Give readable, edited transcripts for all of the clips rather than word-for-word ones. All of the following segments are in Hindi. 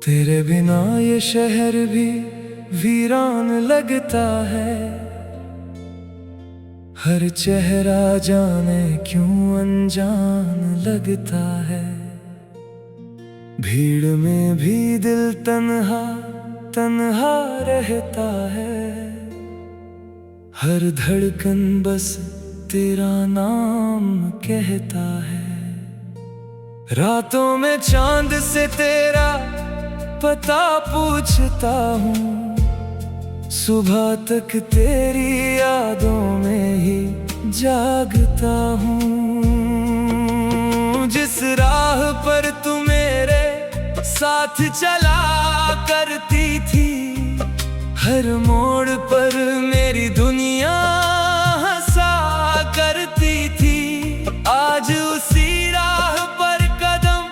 तेरे बिना ये शहर भी वीरान लगता है। हर चेहरा जाने क्यों अनजान लगता है। भीड़ में भी दिल तन्हा तन्हा रहता है। हर धड़कन बस तेरा नाम कहता है। रातों में चांद से तेरा पता पूछता हूँ। सुबह तक तेरी यादों में ही जागता हूँ। जिस राह पर तू मेरे साथ चला करती थी, हर मोड़ पर मेरी दुनिया हंसा करती थी। आज उसी राह पर कदम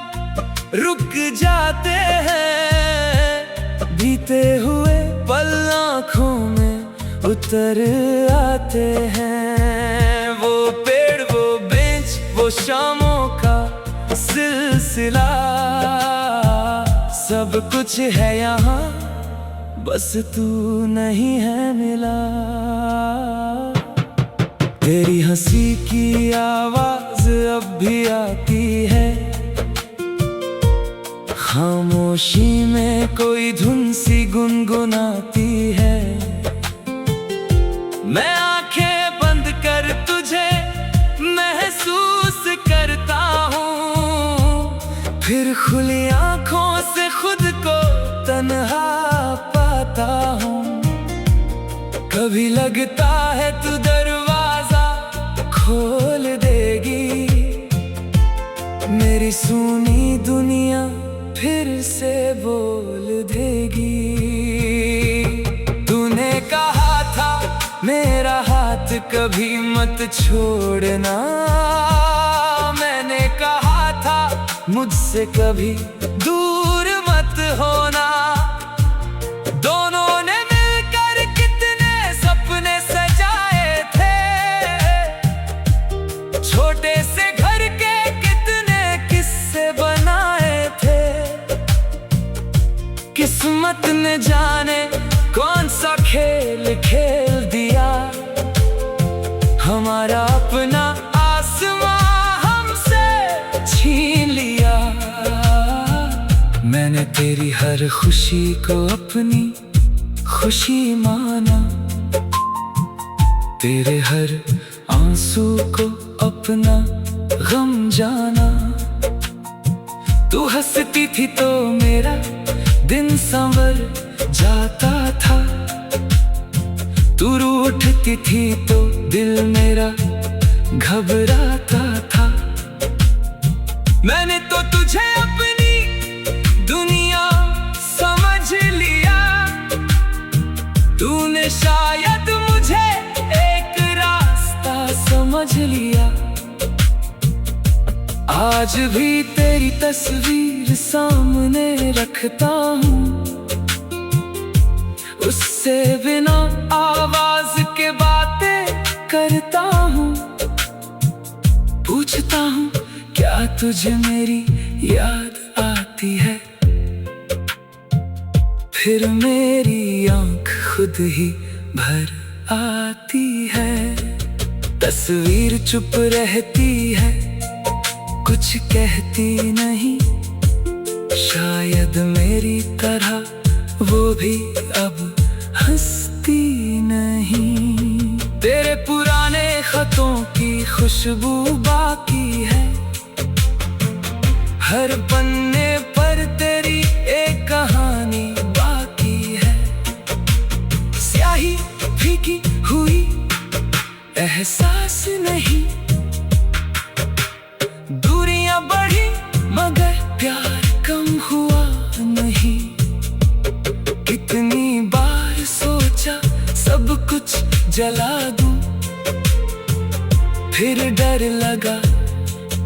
रुक जाते हैं। बीते हुए पल आँखों में उतर आते हैं। वो पेड़, वो बेंच, वो शामों का सिलसिला, सब कुछ है यहाँ, बस तू नहीं है मिला। तेरी हंसी की आवाज अब भी आती है। खामोशी में कोई धुन सी गुनगुनाती है। मैं आंखें बंद कर तुझे महसूस करता हूँ, फिर खुली आंखों से खुद को तन्हा पाता हूँ। कभी लगता है तू दरवाजा खोल देगी, मेरी सुनी दुनिया फिर से बोल देगी। तूने कहा था मेरा हाथ कभी मत छोड़ना, मैंने कहा था मुझसे कभी दूर मत होना। दोनों ने मिलकर कितने सपने सजाए थे, छोटे से घर के कितने किस्से बनाए थे। किस्मत ने जाने कौन सा खेल खेल दिया, हमारा अपना आसमां हमसे छीन लिया। मैंने तेरी हर खुशी को अपनी खुशी माना, तेरे हर आंसू को अपना गम जाना। तू हंसती थी तो मेरा दिन संवर जाता था, तू रूठती थी तो दिल मेरा घबराता था। मैंने तो तुझे अपनी दुनिया समझ लिया, तूने शायद मुझे एक रास्ता समझ लिया। आज भी तेरी तस्वीर सामने रखता हूँ, उससे बिना आवाज के बातें करता हूँ। पूछता हूँ क्या तुझे मेरी याद आती है, फिर मेरी आँख खुद ही भर आती है। तस्वीर चुप रहती है, कुछ कहती नहीं, शायद मेरी तरह वो भी अब हंसती नहीं। तेरे पुराने खतों की खुशबू बाकी है, हर पन्ने पर तेरी एक कहानी बाकी है। स्याही फीकी हुई एहसास नहीं, दूरियां बढ़ी मगर प्यार कम हुआ नहीं। कितनी बार सोचा सब कुछ जला दूं, फिर डर लगा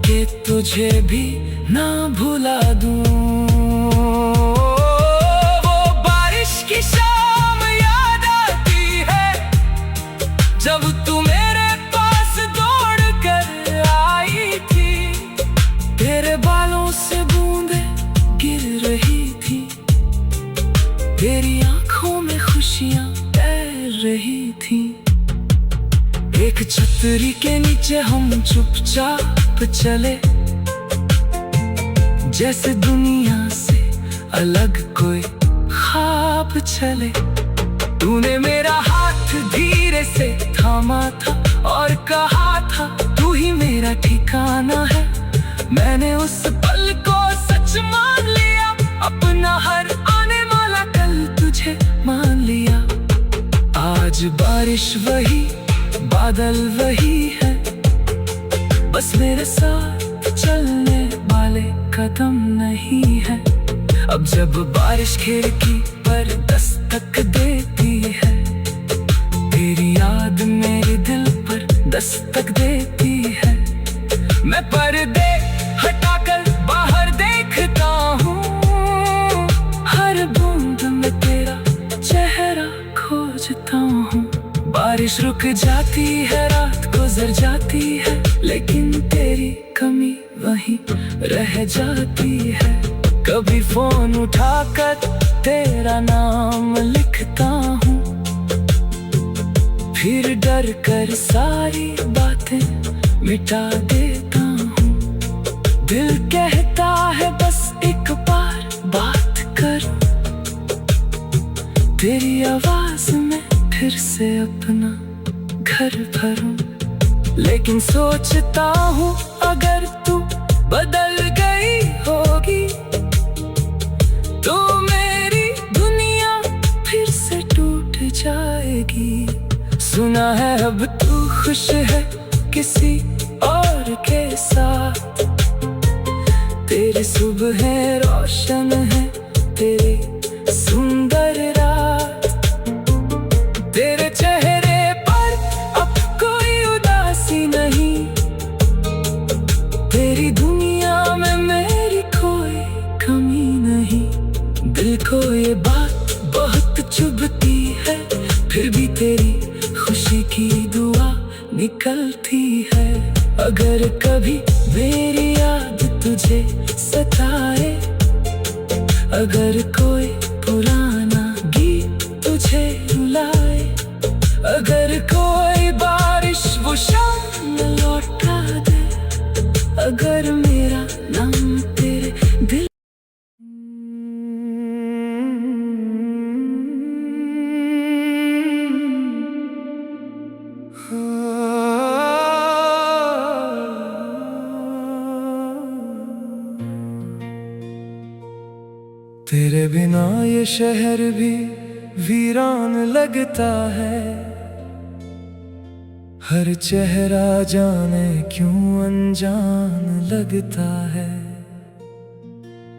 कि तुझे भी ना भुला दूं। चुपचाप चले, जैसे दुनिया से अलग कोई ख्वाब चले। तूने मेरा हाथ धीरे से थामा था और कहा था तू ही मेरा ठिकाना है। मैंने उस पल को सच मान लिया, अपना हर आने वाला कल तुझे मान लिया। आज बारिश वही, बादल वही है, बस मेरे साथ चलने वाले कदम नहीं है। अब जब बारिश खिड़की पर दस्तक देती है, तेरी याद मेरे दिल पर दस्तक देती है। मैं पर्दे हटाकर बाहर देखता हूँ, हर बूंद में तेरा चेहरा खोजता हूँ। बारिश रुक जाती है, रात गुजर जाती है, लेकिन तेरी कमी वहीं रह जाती है। कभी फोन उठाकर तेरा नाम लिखता हूँ, फिर डर कर सारी बातें मिटा देता हूँ। दिल कहता है बस एक बार बात कर, तेरी आवाज में फिर से अपना घर भरूं। लेकिन सोचता हूँ अगर तू बदल गई होगी, तो मेरी दुनिया फिर से टूट जाएगी। सुना है अब तू खुश है किसी और के साथ, तेरी सुबहें रोशन है, तेरी सुंदर रात। तेरे चेहरे पर अब कोई उदासी नहीं, तेरी दुनिया में मेरी कोई कमी नहीं। दिल को ये बात बहुत चुभती है, फिर भी तेरी खुशी की दुआ निकलती है। अगर कभी मेरी याद तुझे सताए, अगर कोई पुराना गीत तुझे रुलाए, अगर कोई बारिश वो शाम लौटा दे, अगर मेरा नाम तेरे दिल तेरे बिना ये शहर भी वीरान लगता है। हर चेहरा जाने क्यों अनजान लगता है।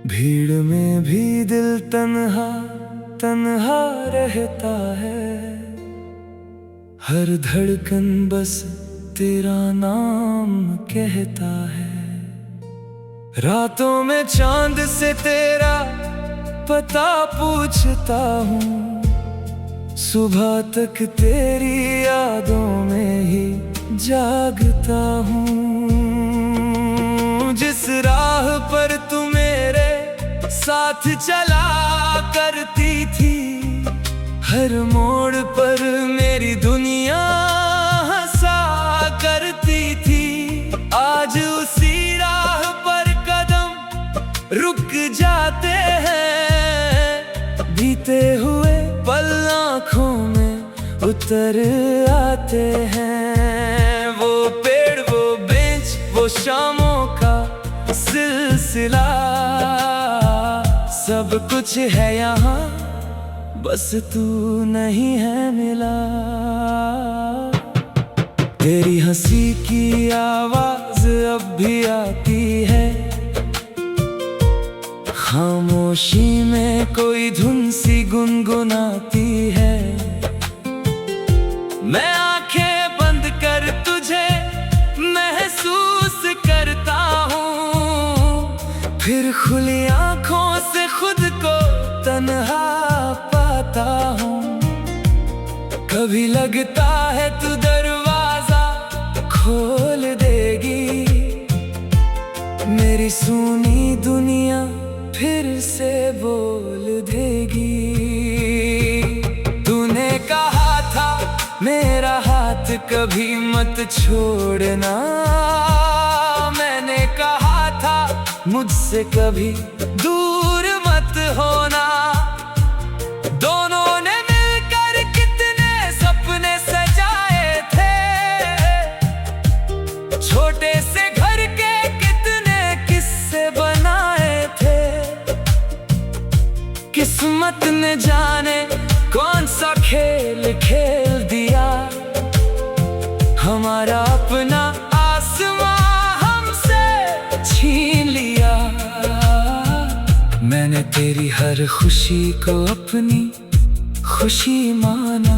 भीड़ में भी दिल तन्हा तन्हा रहता है। हर धड़कन बस तेरा नाम कहता है। रातों में चांद से तेरा पता पूछता हूँ, सुबह तक तेरी यादों में ही जागता हूँ। जिस राह पर तू मेरे साथ चला करती थी, हर मोड़ पर मेरी दुनिया हंसा करती थी। आज उसी राह पर कदम रुक जाते हैं, बीते हुए पल आँखों में उतर आते हैं। वो पेड़, वो बेंच, वो शामों का सिलसिला, सब कुछ है यहाँ, बस तू नहीं है मिला। तेरी हंसी की आवाज अब भी आती है, खामोशी में कोई धुन सी गुनगुनाती है। मैं आंखें बंद कर तुझे महसूस करता हूँ, फिर खुली आंखों से खुद को तन्हा पाता हूँ। कभी लगता है तू दरवाजा खोल देगी, मेरी सुनी दुनिया फिर से बोल देगी। तूने कहा था मेरा हाथ कभी मत छोड़ना। मैंने कहा था मुझसे कभी दूर मत होना। दोनों ने मिलकर कितने सपने सजाए थे, छोटे से घर के कितने किस्से बनाए थे। किस्मत ने जाने कौन सा खेल खेल दिया, हमारा अपना आसमां हमसे छीन लिया। मैंने तेरी हर खुशी को अपनी खुशी माना,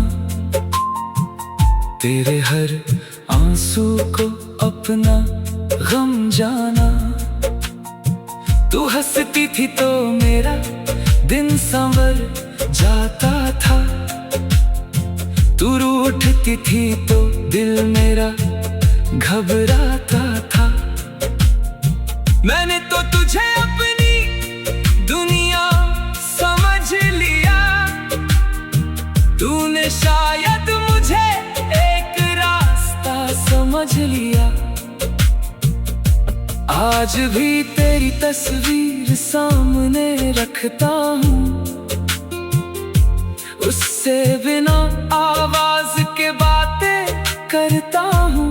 तेरे हर आंसू को अपना गम जाना। तू हंसती थी तो मेरा दिन संवर जाता था, तू रूठती थी तो दिल मेरा घबराता था। मैंने तो तुझे अपनी दुनिया समझ लिया, तूने शायद मुझे एक रास्ता समझ लिया। आज भी तेरी तस्वीर सामने रखता हूँ, उससे बिना आवाज के बातें करता हूँ।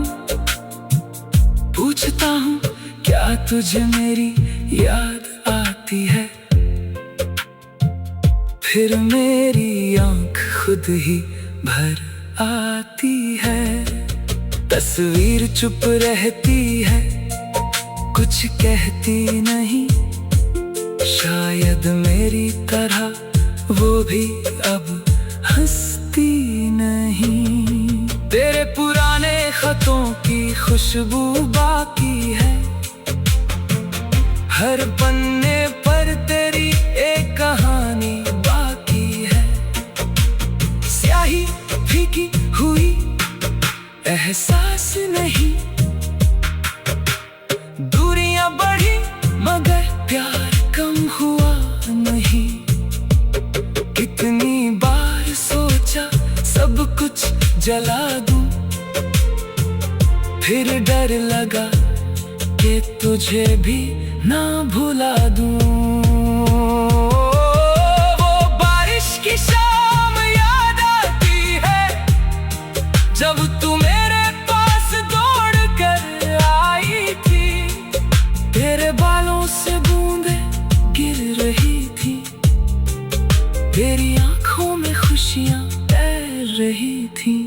पूछता हूँ क्या तुझे मेरी याद आती है, फिर मेरी आंख खुद ही भर आती है। तस्वीर चुप रहती है, कुछ कहती नहीं, शायद मेरी तरह वो भी अब हंसती नहीं। तेरे पुराने खतों की खुशबू बाकी है, हर पन्ने पर तेरी एक कहानी बाकी है। स्याही फीकी हुई एहसास नहीं, दूरियां बढ़ी मगर प्यार कम हुआ नहीं। कितनी बार सोचा सब कुछ जला दूं, फिर डर लगा कि तुझे भी ना भुला दूं। वो बारिश की शाम याद आती है, जब तू मेरे पास दौड़ कर आई थी। तेरे बालों से बूंदें गिर रही थी, तेरी आंखों में खुशियां तैर रही थी।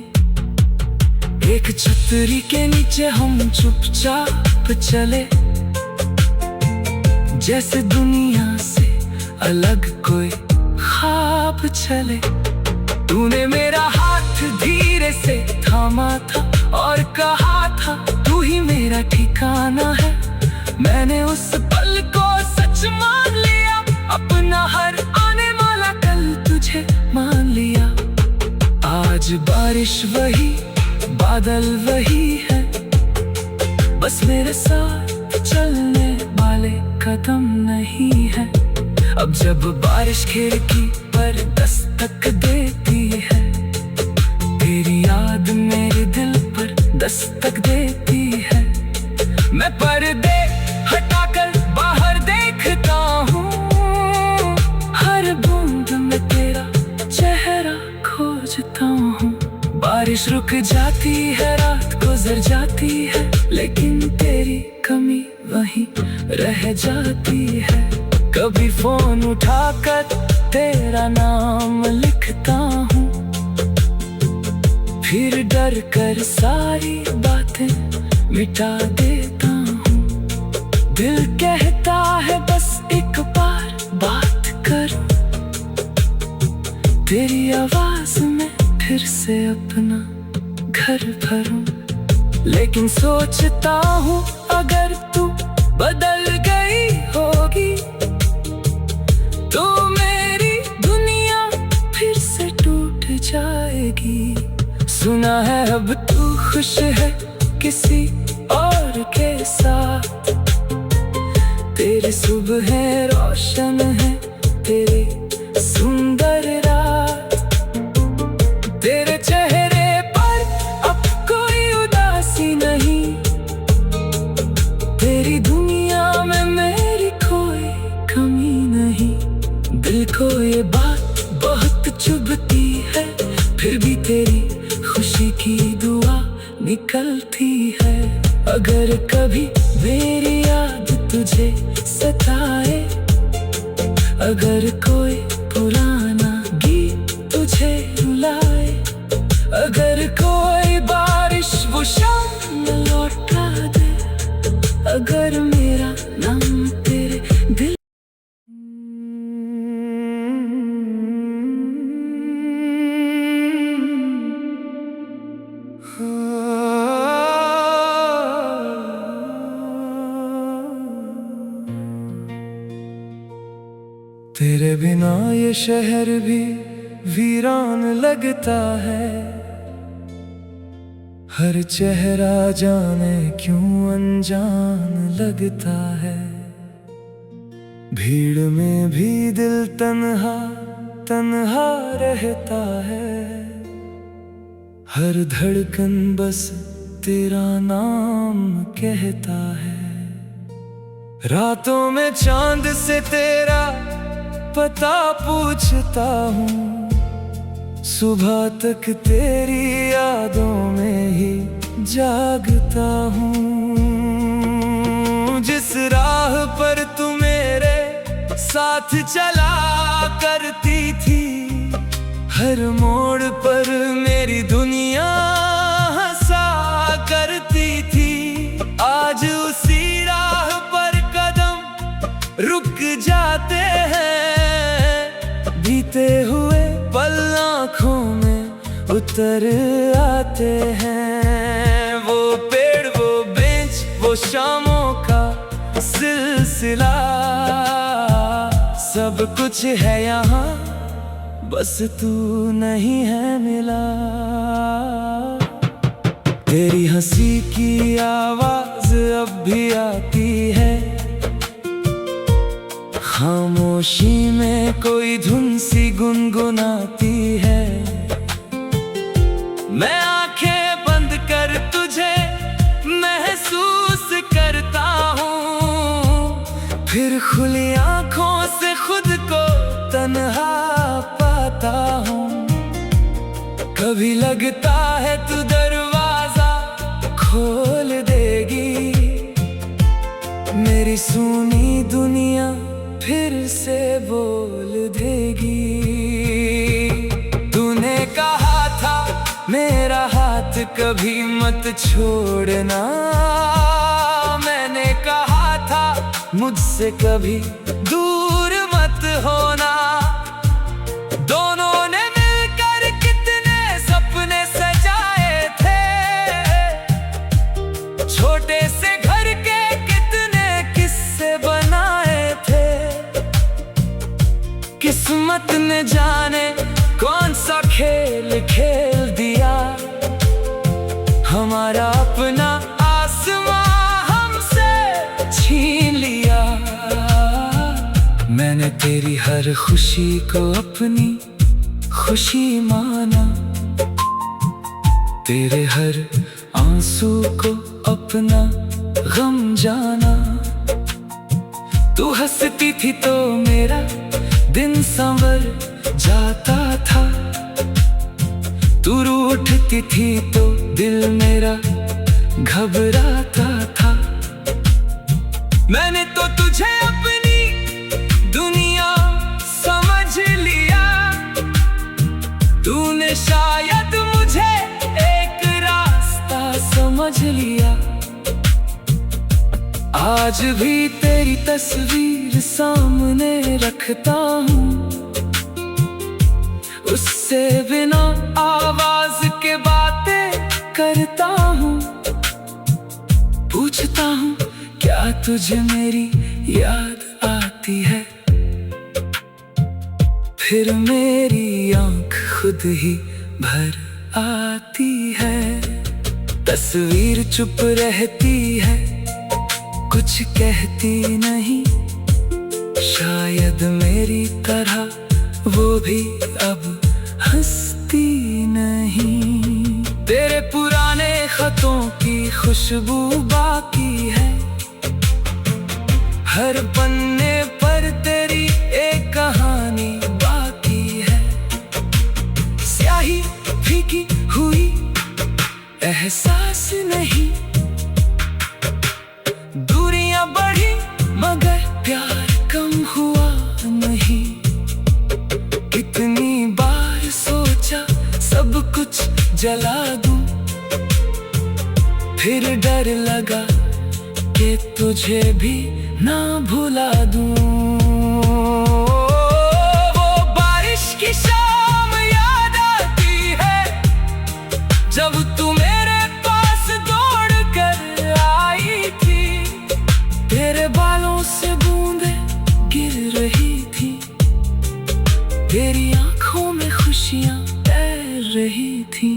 एक छतरी के नीचे हम चुपचाप चले, जैसे दुनिया से अलग कोई ख्वाब चले। तूने मेरा हाथ धीरे से थामा था और कहा था तू ही मेरा ठिकाना है। मैंने उस पल को सच मान लिया, अपना हर आने वाला कल तुझे मान लिया। आज बारिश वही, बादल वही है, बस मेरे साथ चलने वाले कदम नहीं है। अब जब बारिश खिड़की पर दस्तक देती है, तेरी याद मेरे दिल पर दस्तक देती है। मैं पर्दे हटाकर बाहर देखता हूँ, हर बूंद में तेरा चेहरा खोजता हूँ। बारिश रुक जाती है, रात गुजर जाती है, लेकिन तेरी कमी वहीं रह जाती है। कभी फोन उठाकर तेरा नाम लिखता हूँ, फिर डर कर सारी बातें मिटा देता हूँ। दिल कहता है बस एक बार बात करूं, तेरी आवाज में फिर से अपना घर भरूं। लेकिन सोचता हूँ अगर तू बदल गई होगी, तो मेरी दुनिया फिर से टूट जाएगी। सुना है अब तू खुश है किसी और के साथ, तेरी सुबह रोशन है, तेरी सुंदर रात। तेरे चेहरे पर अब कोई दिल को ये बात बहुत चुभती है, फिर भी तेरी खुशी की दुआ निकलती है। अगर कभी मेरी याद तुझे सताए, अगर कोई पुराना गीत तुझे रुलाए, अगर कोई बारिश वो शाम लौटा दे, अगर मेरा नाम तेरे दिल तेरे बिना ये शहर भी वीरान लगता है। हर चेहरा जाने क्यों अनजान लगता है। भीड़ में भी दिल तन्हा तन्हा रहता है। हर धड़कन बस तेरा नाम कहता है। रातों में चांद से तेरा पता पूछता हूँ, सुबह तक तेरी यादों में ही जागता हूँ। जिस राह पर तू मेरे साथ चला करती थी, हर मोड़ पर मेरी दुनिया हंसा करती थी। आज उसी राह पर कदम रुक जाते हैं, बीते हुए पल आँखों में उतर आते हैं। वो पेड़, वो बेंच, वो शामों का सिलसिला, सब कुछ है यहाँ, बस तू नहीं है मिला। तेरी हंसी की आवाज अब भी आती है, खामोशी में कोई धुन सी गुनगुनाती है। मैं आंखें बंद कर तुझे महसूस करता हूँ, फिर खुली आंखों से खुद को तन्हा पाता हूँ। कभी लगता है तू दरवाजा खोल देगी, मेरी सुनी दुनिया फिर से बोल देगी। तूने कहा था मेरा हाथ कभी मत छोड़ना, मैंने कहा था मुझसे कभी दूर मत होना। दोनों ने मिलकर कितने सपने सजाए थे, छोटे से घर के कितने किस्से बनाए थे। किस्मत ने जाने कौन सा खेल खेल दिया, हमारा अपना आसमां हमसे छीन लिया। मैंने तेरी हर खुशी को अपनी खुशी माना, तेरे हर आंसू को अपना गम जाना। तू हंसती थी तो मेरा दिन संवर जाता था, तू रूठती थी तो दिल मेरा घबराता था। मैंने तो तुझे अपनी दुनिया समझ लिया, तूने शायद मुझे एक रास्ता समझ लिया। आज भी तेरी तस्वीर सामने रखता हूँ, उससे बिना आवाज के बातें करता हूँ। पूछता हूँ क्या तुझे मेरी याद आती है, फिर मेरी आँख खुद ही भर आती है। तस्वीर चुप रहती है, कुछ कहती नहीं, शायद मेरी तरह वो भी अब हंसती नहीं। तेरे पुराने खतों की खुशबू बाकी है, हर पन्ने पर तेरी एक कहानी जला दूं। फिर डर लगा कि तुझे भी ना भुला दूं। वो बारिश की शाम याद आती है जब तू मेरे पास दौड़ कर आई थी। तेरे बालों से बूंदे गिर रही थी, तेरी आंखों में खुशियां तैर रही थी।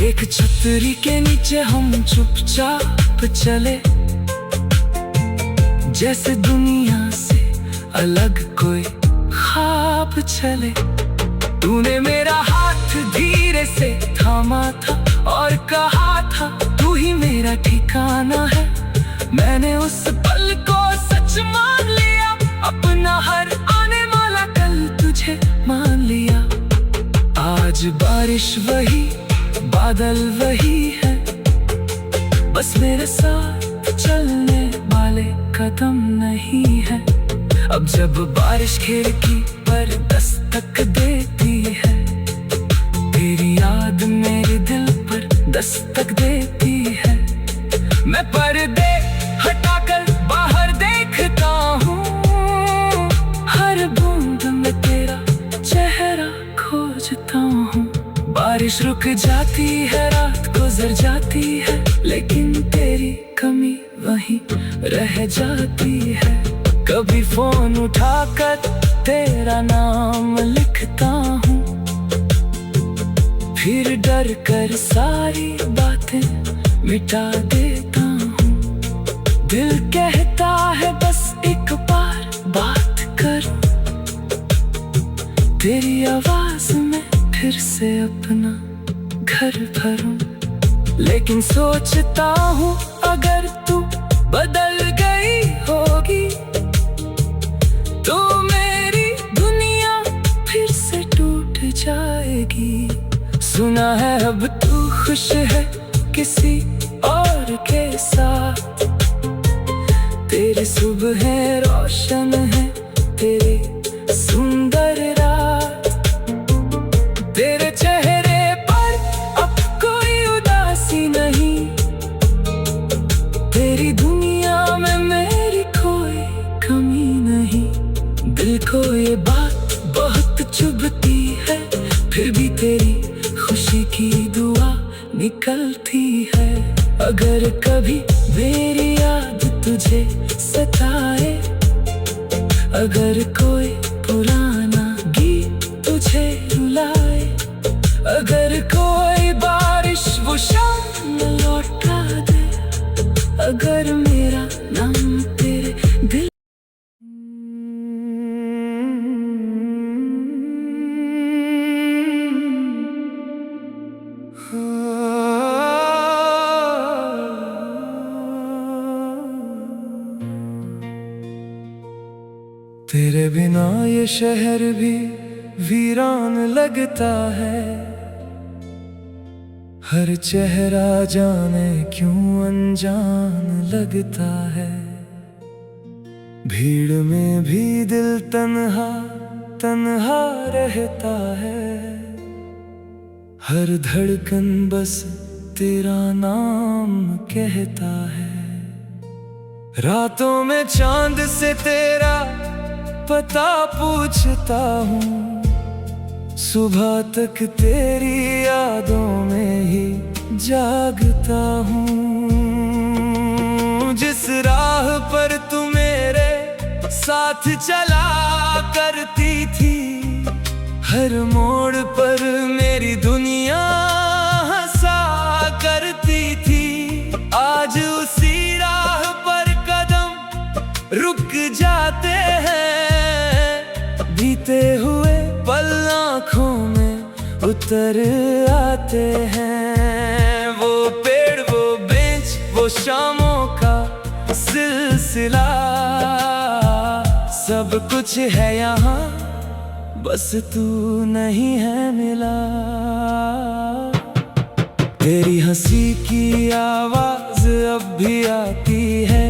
एक छतरी के नीचे हम चुपचाप चले, जैसे दुनिया से अलग कोई ख्वाब चले। तूने मेरा हाथ धीरे से थामा था और कहा था तू ही मेरा ठिकाना है। मैंने उस पल को सच मान लिया, अपना हर आने वाला कल तुझे मान लिया। आज बारिश वही, बादल वही है, बस मेरे साथ चलने वाले कदम नहीं है। अब जब बारिश खिड़की पर दस्तक देती है, तेरी याद मेरे दिल पर दस्तक देती है। मैं पर्दे हटाकर बाहर देखता हूँ, हर बूंद में तेरा चेहरा खोजता हूँ। बारिश रुक जाती है, रात गुजर जाती है, लेकिन तेरी कमी वहीं रह जाती है। कभी फोन उठाकर तेरा नाम लिखता हूँ, फिर डर कर सारी बातें मिटा देता हूँ। दिल कहता है बस एक बार बात कर, तेरी आवाज में फिर से अपना घर भरूं। लेकिन सोचता हूँ अगर तू बदल गई होगी तो मेरी दुनिया फिर से टूट जाएगी। सुना है अब तू खुश है किसी और के साथ, तेरी सुबह रोशन है, तेरी सुंदर रात। तेरे चेहरे पर अब कोई उदासी नहीं, तेरी दुनिया में मेरी कोई कमी नहीं। दिल को ये बात बहुत चुभती है, फिर भी तेरी खुशी की दुआ निकलती है। अगर कभी मेरी याद तुझे सताए, अगर कोई पुराना गीत तुझे रुलाए, अगर कोई बारिश वो शाम लौटा दे, अगर मेरा नाम तेरे दिल तेरे बिना ये शहर भी वीरान लगता है। हर चेहरा जाने क्यों अनजान लगता है। भीड़ में भी दिल तन्हा तन्हा रहता है। हर धड़कन बस तेरा नाम कहता है। रातों में चांद से तेरा पता पूछता हूँ, सुबह तक तेरी यादों में ही जागता हूँ। जिस राह पर तू मेरे साथ चला करती थी, हर मोड़ पर मेरी दुनिया हंसा करती थी। आज उसी राह पर कदम रुक जाते हैं, बीते हुए पल आँखों में उतर आते हैं। वो पेड़, वो बेंच, वो शामों का सिलसिला, सब कुछ है यहाँ, बस तू नहीं है मिला। तेरी हंसी की आवाज अब भी आती है,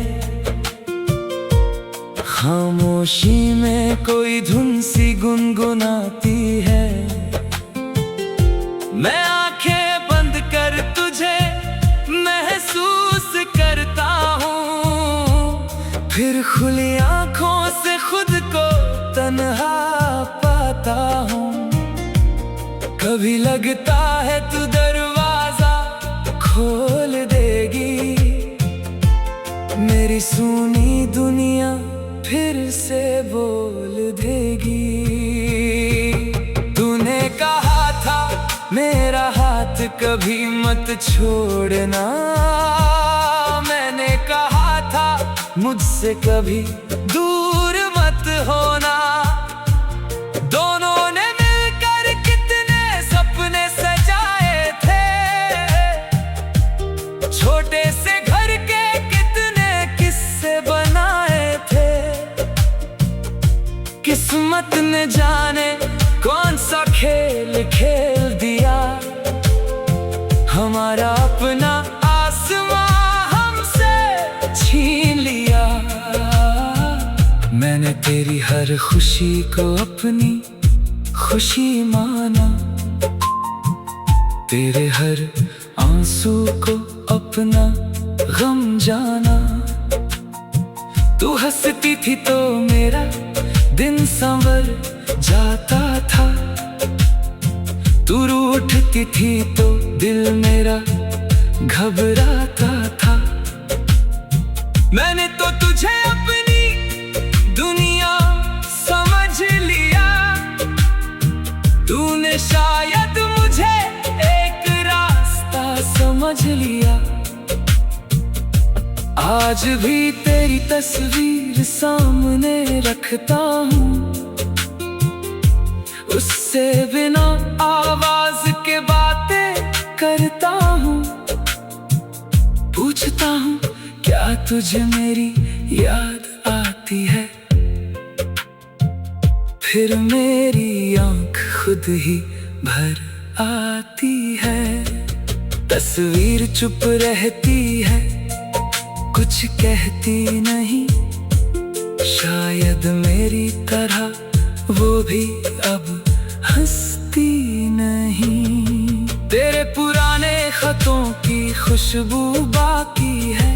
खामोशी में कोई धुन सी गुनगुनाती है। मैं तन्हा पाता हूँ। कभी लगता है तू दरवाजा खोल देगी, मेरी सुनी दुनिया फिर से बोल देगी। तूने कहा था मेरा हाथ कभी मत छोड़ना, मैंने कहा था मुझसे कभी दूर मत होना। दोनों ने मिलकर कितने सपने सजाए थे, छोटे से घर के कितने किस्से बनाए थे। किस्मत ने जाने कौन सा खेल खेल दिया, हमारा अपना आसमां हमसे छीन लिया। मैंने तेरी हर खुशी को अपनी खुशी माना, तेरे हर आंसू को अपना गम जाना। तू हंसती थी तो मेरा दिन संवर जाता था, तू रूठती थी तो दिल मेरा घबराता था। मैंने तो तुझे अपनी दुनिया समझ लिया, तूने शायद मुझे एक रास्ता समझ लिया। आज भी तेरी तस्वीर सामने रखता हूँ, उससे बिना आवाज के बातें करता हूँ। पूछता हूँ क्या तुझे मेरी याद आती है, फिर मेरी आंख खुद ही भर आती है। तस्वीर चुप रहती है, कुछ कहती नहीं, शायद मेरी तरह वो भी अब हंसती नहीं। तेरे पुराने खतों की खुशबू बाकी है,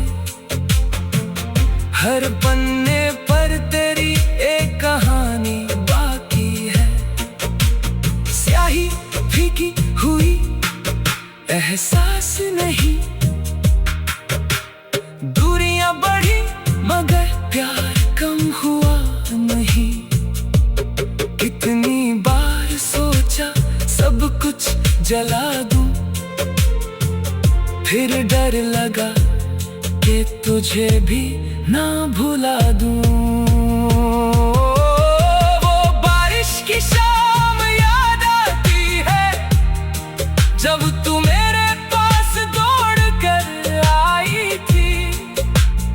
हर पन्ने पर तेरी एक कहानी बाकी है। स्याही फीकी हुई एहसास नहीं, दूरियां बढ़ी मगर प्यार कम हुआ नहीं। कितनी बार सोचा सब कुछ जला दूं, फिर डर लगा कि तुझे भी ना भुला दूं। वो बारिश की शाम याद आती है, जब तू मेरे पास दौड़ कर आई थी।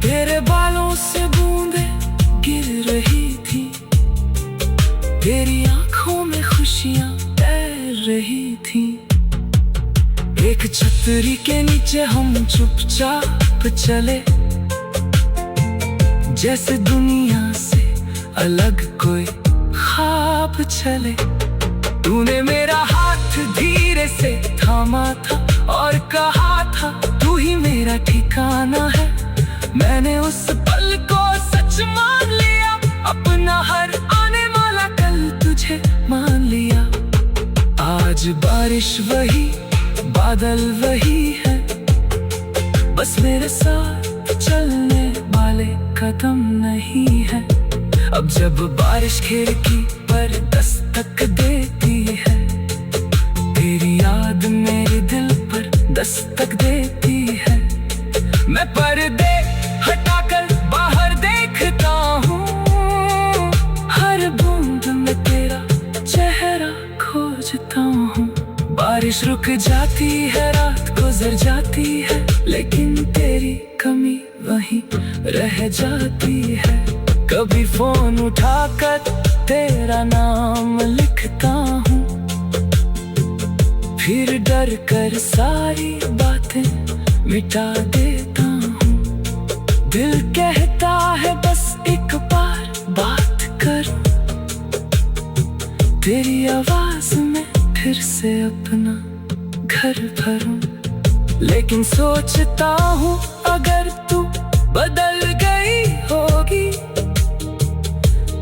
तेरे बालों से बूंदे गिर रही थी, तेरी आंखों में खुशियां तैर रही थी। एक छतरी के नीचे हम चुपचाप चले, जैसे दुनिया से अलग कोई ख्वाब चले। तूने मेरा हाथ धीरे से थामा था और कहा था तू ही मेरा ठिकाना है। मैंने उस पल को सच मान लिया, अपना हर आने वाला कल तुझे मान लिया। आज बारिश वही, बादल वही है, बस मेरे साथ चलने वाले कदम नहीं है। अब जब बारिश खिड़की पर दस्तक देती है, तेरी याद मेरे दिल पर दस्तक देती है। मैं पर्दे हटाकर बाहर देखता हूँ, हर बूंद में तेरा चेहरा खोजता हूँ। बारिश रुक जाती है, रात गुजर जाती है, लेकिन तेरी कमी वहीं रह जाती है। कभी फोन उठाकर तेरा नाम लिखता हूँ, फिर डर कर सारी बातें मिटा देता हूँ। दिल कहता है बस एक बार बात कर, तेरी आवाज में फिर से अपना घर भरूं। लेकिन सोचता हूँ अगर तू बदल गई होगी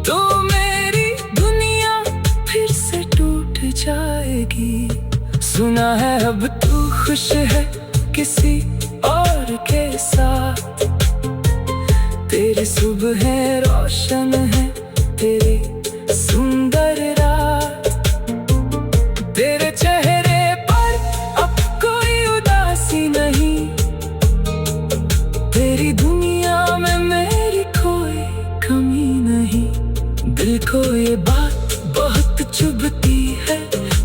तो मेरी सुना है अब तू खुश है किसी और के साथ। तेरी सुबह रोशन है, तेरी सुंदर रात। तेरे चेहरे पर अब कोई उदासी नहीं, तेरी दुनिया में मेरी कोई कमी नहीं। दिल को ये बात बहुत चुभती है,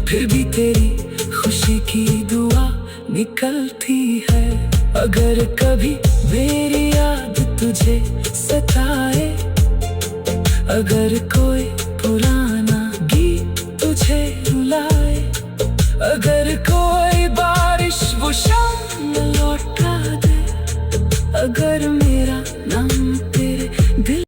फिर भी तेरी खुशी की दुआ निकलती है। अगर कभी मेरी याद तुझे सताए, अगर कोई